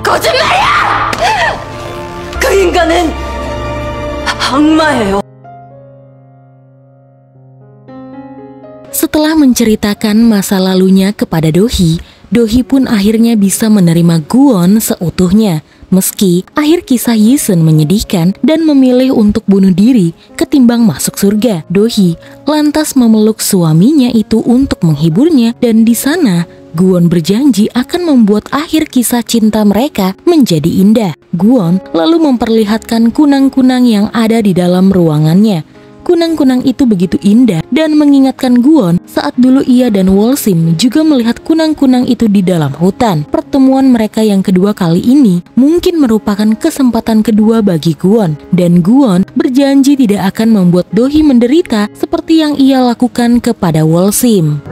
거짓말이야! 그 인간은 악마예요. Setelah menceritakan masa lalunya kepada Dohee, Dohee pun akhirnya bisa menerima Guwon seutuhnya. Meski akhir kisah Yi-sun menyedihkan dan memilih untuk bunuh diri ketimbang masuk surga, Dohee lantas memeluk suaminya itu untuk menghiburnya, dan di sana Guwon berjanji akan membuat akhir kisah cinta mereka menjadi indah. Guwon lalu memperlihatkan kunang-kunang yang ada di dalam ruangannya. Kunang-kunang itu begitu indah dan mengingatkan Guwon saat dulu ia dan Wolsim juga melihat kunang-kunang itu di dalam hutan. Pertemuan mereka yang kedua kali ini mungkin merupakan kesempatan kedua bagi Guwon, dan Guwon berjanji tidak akan membuat Dohee menderita seperti yang ia lakukan kepada Wolsim.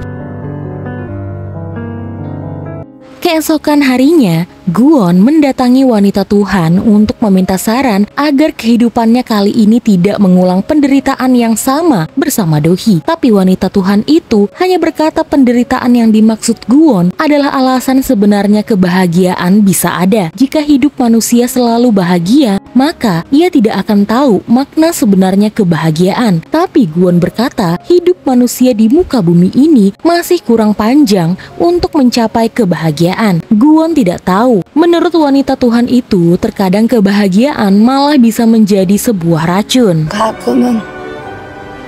Keesokan harinya, Guwon mendatangi wanita Tuhan untuk meminta saran agar kehidupannya kali ini tidak mengulang penderitaan yang sama bersama Dohee. Tapi wanita Tuhan itu hanya berkata penderitaan yang dimaksud Guwon adalah alasan sebenarnya kebahagiaan bisa ada. Jika hidup manusia selalu bahagia, maka ia tidak akan tahu makna sebenarnya kebahagiaan. Tapi Guwon berkata, hidup manusia di muka bumi ini masih kurang panjang untuk mencapai kebahagiaan. Guwon tidak tahu. Menurut wanita Tuhan itu, terkadang kebahagiaan malah bisa menjadi sebuah racun.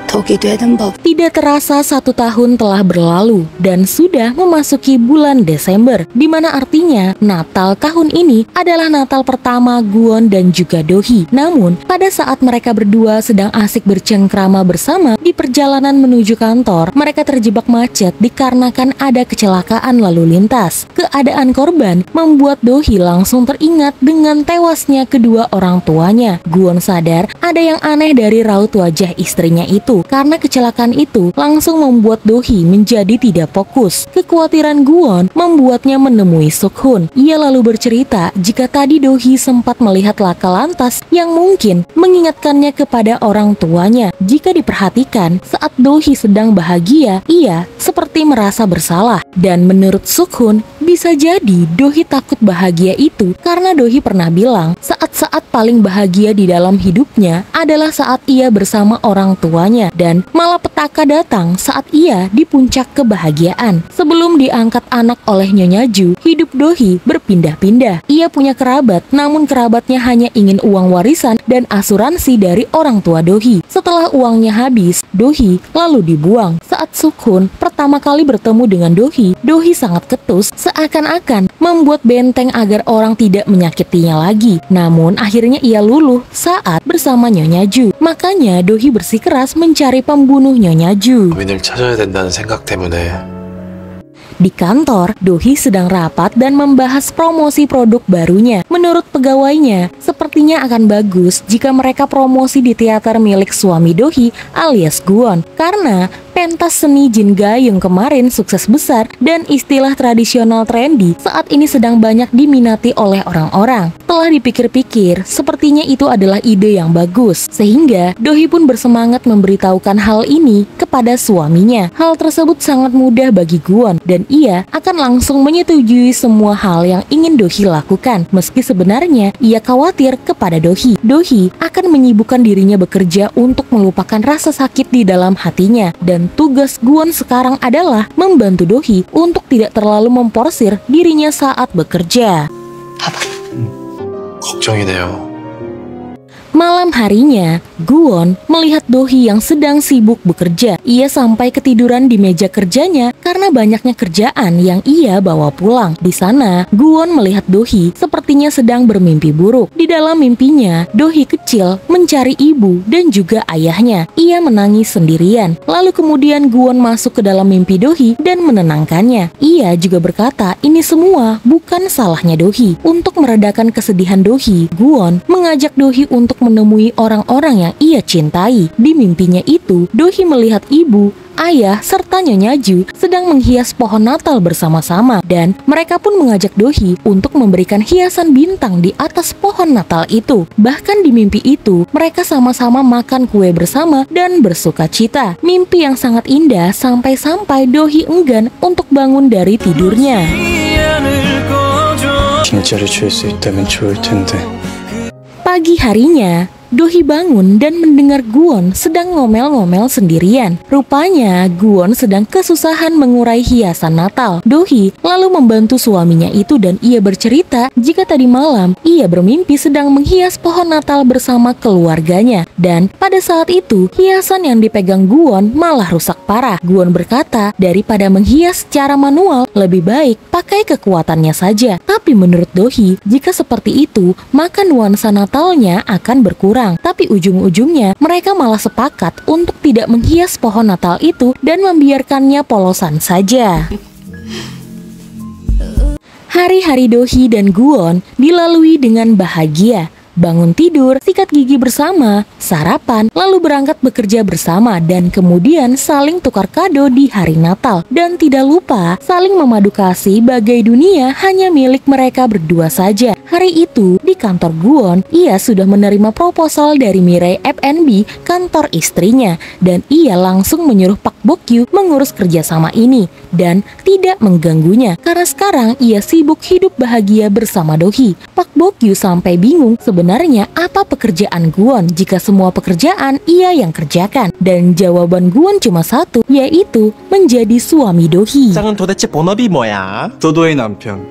Tidak terasa 1 tahun telah berlalu dan sudah memasuki bulan Desember, di mana artinya Natal tahun ini adalah Natal pertama Guwon dan juga Dohee. Namun, pada saat mereka berdua sedang asik bercengkrama bersama di perjalanan menuju kantor, mereka terjebak macet dikarenakan ada kecelakaan lalu lintas. Keadaan korban membuat Dohee langsung teringat dengan tewasnya kedua orang tuanya. Guwon sadar ada yang aneh dari raut wajah istrinya itu. Karena kecelakaan itu langsung membuat Dohee menjadi tidak fokus. Kekhawatiran Guwon membuatnya menemui Suk-hun. Ia lalu bercerita jika tadi Dohee sempat melihat laka lantas yang mungkin mengingatkannya kepada orang tuanya. Jika diperhatikan, saat Dohee sedang bahagia, ia seperti merasa bersalah. Dan menurut Suk-hun, bisa jadi Dohee takut bahagia itu karena Dohee pernah bilang saat-saat paling bahagia di dalam hidupnya adalah saat ia bersama orang tuanya, dan malapetaka datang saat ia di puncak kebahagiaan. Sebelum diangkat anak oleh Nyonya Ju, hidup Dohee berpindah-pindah. Ia punya kerabat, namun kerabatnya hanya ingin uang warisan dan asuransi dari orang tua Dohee. Setelah uangnya habis, Dohee lalu dibuang. Saat Suk-hun pertama kali bertemu dengan Dohee, Dohee sangat ketus, seakan-akan membuat benteng agar orang tidak menyakitinya lagi. Namun akhirnya ia luluh saat bersama Nyonya Ju. Makanya Dohee bersikeras mencari pembunuh Nyonya Ju. 범인을 찾아야 된다는 생각 때문에. Di kantor, Dohee sedang rapat dan membahas promosi produk barunya. Menurut pegawainya, sepertinya akan bagus jika mereka promosi di teater milik suami Dohee alias Guwon. Karena pentas seni Jin Gayung kemarin sukses besar dan istilah tradisional trendy saat ini sedang banyak diminati oleh orang-orang. Setelah dipikir-pikir, sepertinya itu adalah ide yang bagus. Sehingga Dohee pun bersemangat memberitahukan hal ini kepada suaminya. Hal tersebut sangat mudah bagi Guwon dan ia akan langsung menyetujui semua hal yang ingin Dohee lakukan. Meski sebenarnya ia khawatir kepada Dohee. Dohee akan menyibukkan dirinya bekerja untuk melupakan rasa sakit di dalam hatinya, dan tugas Guwon sekarang adalah membantu Dohee untuk tidak terlalu memporsir dirinya saat bekerja. 걱정이네요. Malam harinya, Guwon melihat Dohee yang sedang sibuk bekerja. Ia sampai ketiduran di meja kerjanya karena banyaknya kerjaan yang ia bawa pulang. Di sana, Guwon melihat Dohee sepertinya sedang bermimpi buruk. Di dalam mimpinya, Dohee kecil mencari ibu dan juga ayahnya. Ia menangis sendirian. Lalu kemudian Guwon masuk ke dalam mimpi Dohee dan menenangkannya. Ia juga berkata, ini semua bukan salahnya Dohee. Untuk meredakan kesedihan Dohee, Guwon mengajak Dohee untuk menemui orang-orang yang ia cintai. Di mimpinya itu, Dohee melihat ibu, ayah, serta Nyonya Ju sedang menghias pohon Natal bersama-sama, dan mereka pun mengajak Dohee untuk memberikan hiasan bintang di atas pohon Natal itu. Bahkan di mimpi itu, mereka sama-sama makan kue bersama dan bersuka cita. Mimpi yang sangat indah sampai-sampai Dohee enggan untuk bangun dari tidurnya. 빈자리 줄 수 있다면 좋을 텐데. Pagi harinya, Dohee bangun dan mendengar Guwon sedang ngomel-ngomel sendirian. Rupanya Guwon sedang kesusahan mengurai hiasan Natal. Dohee lalu membantu suaminya itu dan ia bercerita jika tadi malam ia bermimpi sedang menghias pohon Natal bersama keluarganya. Dan pada saat itu hiasan yang dipegang Guwon malah rusak parah. Guwon berkata daripada menghias secara manual lebih baik pakai kekuatannya saja. Tapi menurut Dohee jika seperti itu maka nuansa Natalnya akan berkurang. Tapi ujung-ujungnya mereka malah sepakat untuk tidak menghias pohon Natal itu dan membiarkannya polosan saja. Hari-hari Dohee dan Guwon dilalui dengan bahagia. Bangun tidur, sikat gigi bersama, sarapan, lalu berangkat bekerja bersama dan kemudian saling tukar kado di hari Natal. Dan tidak lupa saling memadu kasih bagai dunia hanya milik mereka berdua saja. Hari itu di kantor Guwon, ia sudah menerima proposal dari Mirai F&B, kantor istrinya, dan ia langsung menyuruh Pak Bokyu mengurus kerjasama ini dan tidak mengganggunya karena sekarang ia sibuk hidup bahagia bersama Dohee. Pak Bokyu sampai bingung sebenarnya apa pekerjaan Guwon jika semua pekerjaan ia yang kerjakan, dan jawaban Guwon cuma satu, yaitu menjadi suami Dohee. 장은 도대체 본업이 뭐야? 도도의 남편.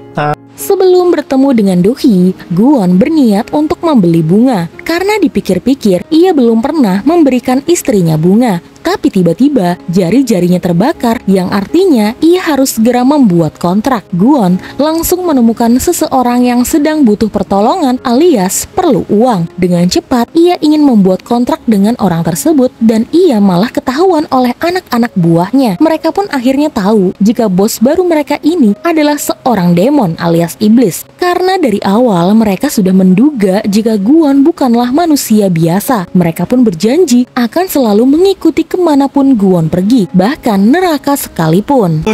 Sebelum bertemu dengan Dohee, Guwon berniat untuk membeli bunga karena dipikir-pikir ia belum pernah memberikan istrinya bunga. Tapi tiba-tiba jari-jarinya terbakar yang artinya ia harus segera membuat kontrak. Guwon langsung menemukan seseorang yang sedang butuh pertolongan alias perlu uang. Dengan cepat ia ingin membuat kontrak dengan orang tersebut dan ia malah ketahuan oleh anak-anak buahnya. Mereka pun akhirnya tahu jika bos baru mereka ini adalah seorang demon alias iblis. Karena dari awal mereka sudah menduga jika Guwon bukanlah manusia biasa. Mereka pun berjanji akan selalu mengikuti kemanapun Guwon pergi, bahkan neraka sekalipun.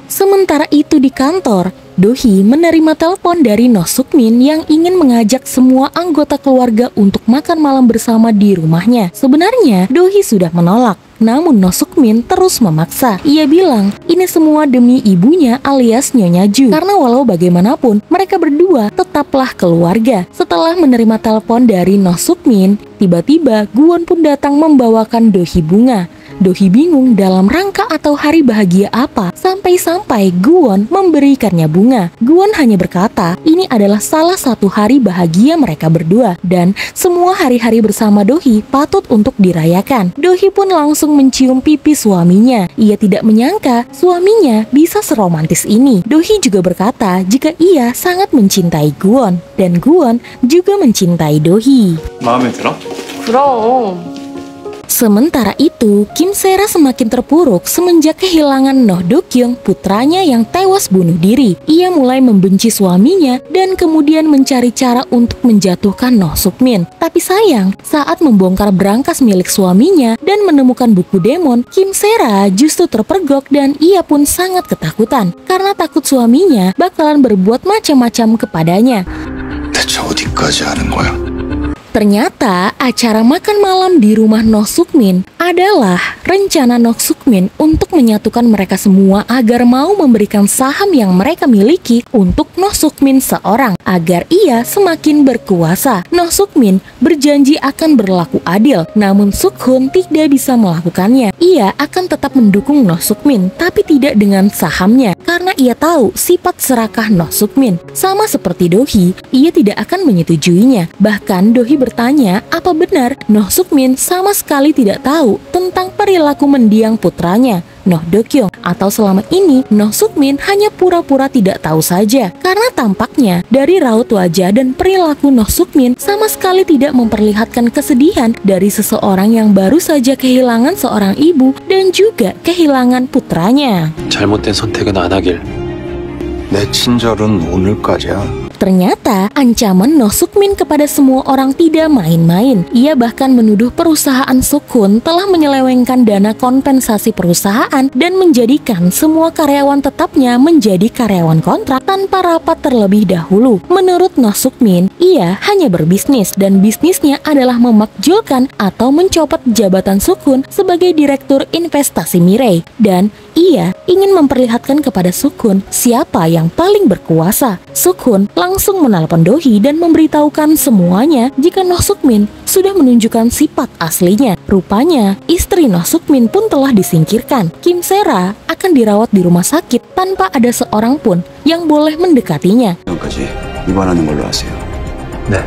Sementara itu di kantor, Dohee menerima telepon dari Noh Suk-min yang ingin mengajak semua anggota keluarga untuk makan malam bersama di rumahnya. Sebenarnya Dohee sudah menolak, namun Noh Suk-min terus memaksa. Ia bilang ini semua demi ibunya alias Nyonya Ju, karena walau bagaimanapun mereka berdua tetaplah keluarga. Setelah menerima telepon dari Noh Suk-min, tiba-tiba Guwon pun datang membawakan Dohee bunga. Dohee bingung dalam rangka atau hari bahagia apa sampai-sampai Guwon memberikannya bunga. Guwon hanya berkata ini adalah salah satu hari bahagia mereka berdua dan semua hari-hari bersama Dohee patut untuk dirayakan. Dohee pun langsung mencium pipi suaminya. Ia tidak menyangka suaminya bisa seromantis ini. Dohee juga berkata jika ia sangat mencintai Guwon dan Guwon juga mencintai Dohee. 마음에 들어? 그럼. Sementara itu, Kim Se-ra semakin terpuruk semenjak kehilangan Noh Do-kyung, putranya yang tewas bunuh diri. Ia mulai membenci suaminya dan kemudian mencari cara untuk menjatuhkan Noh Suk-min. Tapi sayang, saat membongkar berangkas milik suaminya dan menemukan buku demon, Kim Se-ra justru terpergok dan ia pun sangat ketakutan karena takut suaminya bakalan berbuat macam-macam kepadanya. 대체 어디까지 하는 거야? Ternyata acara makan malam di rumah Noh Suk-min adalah rencana Noh Suk-min untuk menyatukan mereka semua agar mau memberikan saham yang mereka miliki untuk Noh Suk-min seorang agar ia semakin berkuasa. Noh Suk-min berjanji akan berlaku adil, namun Suk-hun tidak bisa melakukannya. Ia akan tetap mendukung Noh Suk-min tapi tidak dengan sahamnya karena ia tahu sifat serakah Noh Suk-min. Sama seperti Dohee, ia tidak akan menyetujuinya. Bahkan Dohee bertanya apa benar Noh Suk-min sama sekali tidak tahu tentang perilaku mendiang putranya Noh Do-kyung, atau selama ini Noh Suk-min hanya pura-pura tidak tahu saja. Karena tampaknya dari raut wajah dan perilaku Noh Suk-min sama sekali tidak memperlihatkan kesedihan dari seseorang yang baru saja kehilangan seorang ibu dan juga kehilangan putranya. 잘못된 선택은 안 하길. 내 친절은 오늘까지야. Ternyata ancaman Noh Suk-min kepada semua orang tidak main-main. Ia bahkan menuduh perusahaan Sukun telah menyelewengkan dana kompensasi perusahaan dan menjadikan semua karyawan tetapnya menjadi karyawan kontrak tanpa rapat terlebih dahulu. Menurut Noh Suk-min, ia hanya berbisnis dan bisnisnya adalah memakjulkan atau mencopot jabatan Sukun sebagai direktur investasi Mirai, dan ia ingin memperlihatkan kepada Sukun siapa yang paling berkuasa. Sukun langsung menelpon Dohee dan memberitahukan semuanya jika Noh Suk-min sudah menunjukkan sifat aslinya. Rupanya, istri Noh Suk-min pun telah disingkirkan. Kim Se-ra akan dirawat di rumah sakit tanpa ada seorang pun yang boleh mendekatinya. 지금까지 입원하는 걸로 하세요. 네.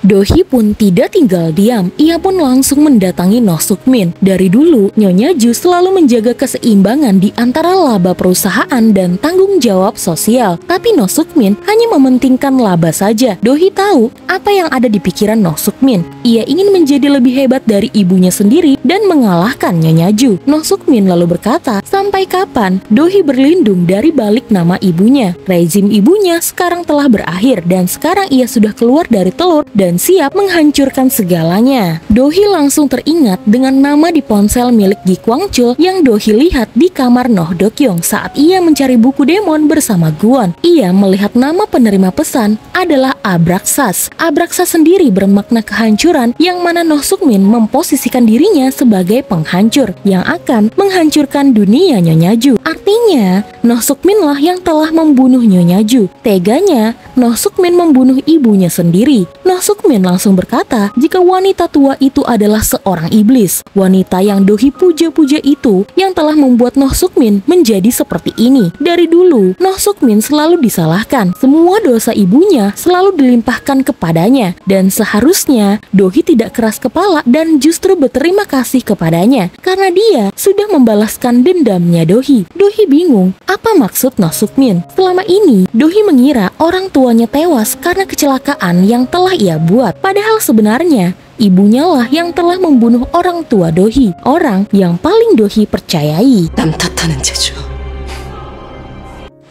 Dohee pun tidak tinggal diam, ia pun langsung mendatangi Noh Suk-min. Dari dulu, Nyonya Ju selalu menjaga keseimbangan di antara laba perusahaan dan tanggung jawab sosial. Tapi Noh Suk-min hanya mementingkan laba saja. Dohee tahu apa yang ada di pikiran Noh Suk-min. Ia ingin menjadi lebih hebat dari ibunya sendiri dan mengalahkan Nyonya Ju. Noh Suk-min lalu berkata, sampai kapan Dohee berlindung dari balik nama ibunya? Rezim ibunya sekarang telah berakhir dan sekarang ia sudah keluar dari telur dan siap menghancurkan segalanya. Dohee langsung teringat dengan nama di ponsel milik Gi Kwang-chul yang Dohee lihat di kamar Noh Dok-yong saat ia mencari buku demon bersama Gwon. Ia melihat nama penerima pesan adalah Abraxas. Abraxas sendiri bermakna kehancuran, yang mana Noh Suk-min memposisikan dirinya sebagai penghancur yang akan menghancurkan dunia Nyonya Ju. Artinya, Noh Suk-min lah yang telah membunuh Nyonya Ju. Teganya, Noh Suk-min membunuh ibunya sendiri. Noh Suk-min langsung berkata jika wanita tua itu adalah seorang iblis. Wanita yang Dohee puja-puja itu yang telah membuat Noh Suk-min menjadi seperti ini. Dari dulu, Noh Suk-min selalu disalahkan. Semua dosa ibunya selalu dilimpahkan kepadanya. Dan seharusnya Dohee tidak keras kepala dan justru berterima kasih kepadanya karena dia sudah membalaskan dendamnya Dohee. Dohee bingung, apa maksud Noh Suk-min? Selama ini, Dohee mengira orang tuanya tewas karena kecelakaan yang telah ia buat. Padahal sebenarnya ibunya lah yang telah membunuh orang tua Dohee, orang yang paling Dohee percayai. 남 탓하는 재주.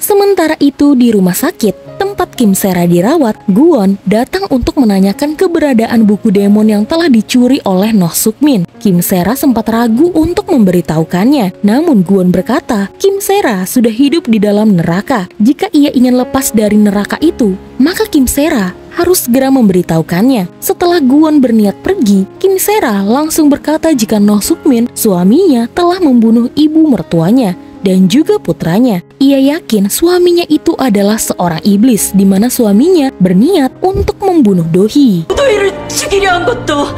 Sementara itu di rumah sakit tempat Kim Se-ra dirawat, Gwon datang untuk menanyakan keberadaan buku demon yang telah dicuri oleh Noh Suk-min. Kim Se-ra sempat ragu untuk memberitahukannya, namun Gwon berkata Kim Se-ra sudah hidup di dalam neraka. Jika ia ingin lepas dari neraka itu, maka Kim Se-ra harus segera memberitahukannya. Setelah Gwon berniat pergi, Kim Se-ra langsung berkata jika Noh Suk-min, suaminya, telah membunuh ibu mertuanya dan juga putranya. Ia yakin suaminya itu adalah seorang iblis, di mana suaminya berniat untuk membunuh Dohee. 도희를 죽이려 한 것도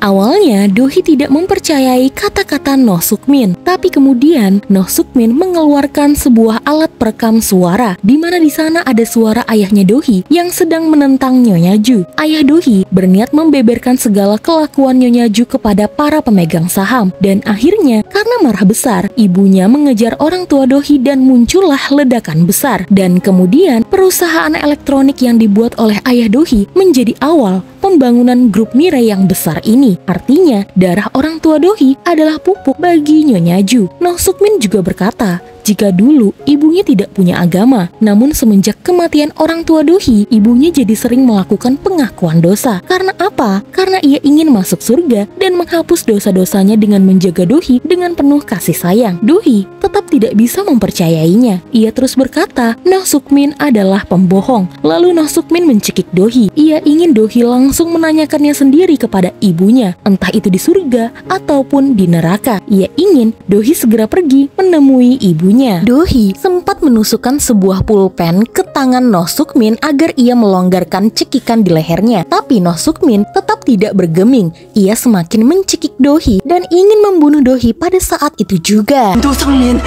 Awalnya Dohee tidak mempercayai kata-kata Noh Suk-min, tapi kemudian Noh Suk-min mengeluarkan sebuah alat perekam suara, di mana di sana ada suara ayahnya Dohee yang sedang menentang Nyonya Ju. Ayah Dohee berniat membeberkan segala kelakuan Nyonya Ju kepada para pemegang saham, dan akhirnya karena marah besar, ibunya mengejar orang tua Dohee dan muncullah ledakan besar. Dan kemudian perusahaan elektronik yang dibuat oleh ayah Dohee menjadi awal pembangunan grup Mirai yang besar ini. Artinya, darah orang tua Dohee adalah pupuk bagi Nyonya Ju. Noh Suk-min juga berkata, jika dulu ibunya tidak punya agama, namun semenjak kematian orang tua Dohee, ibunya jadi sering melakukan pengakuan dosa. Karena apa? Karena ia ingin masuk surga dan menghapus dosa-dosanya dengan menjaga Dohee dengan penuh kasih sayang. Dohee tetap tidak bisa mempercayainya. Ia terus berkata, Noh Suk-min adalah pembohong. Lalu Noh Suk-min mencekik Dohee. Ia ingin Dohee langsung menanyakannya sendiri kepada ibunya, entah itu di surga ataupun di neraka. Ia ingin Dohee segera pergi menemui ibunya. Dohee sempat menusukkan sebuah pulpen ke tangan Noh Suk-min agar ia melonggarkan cekikan di lehernya. Tapi Noh Suk-min tetap tidak bergeming. Ia semakin mencekik Dohee dan ingin membunuh Dohee pada saat itu juga. 노성민,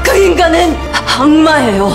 그 인간은 악마예요.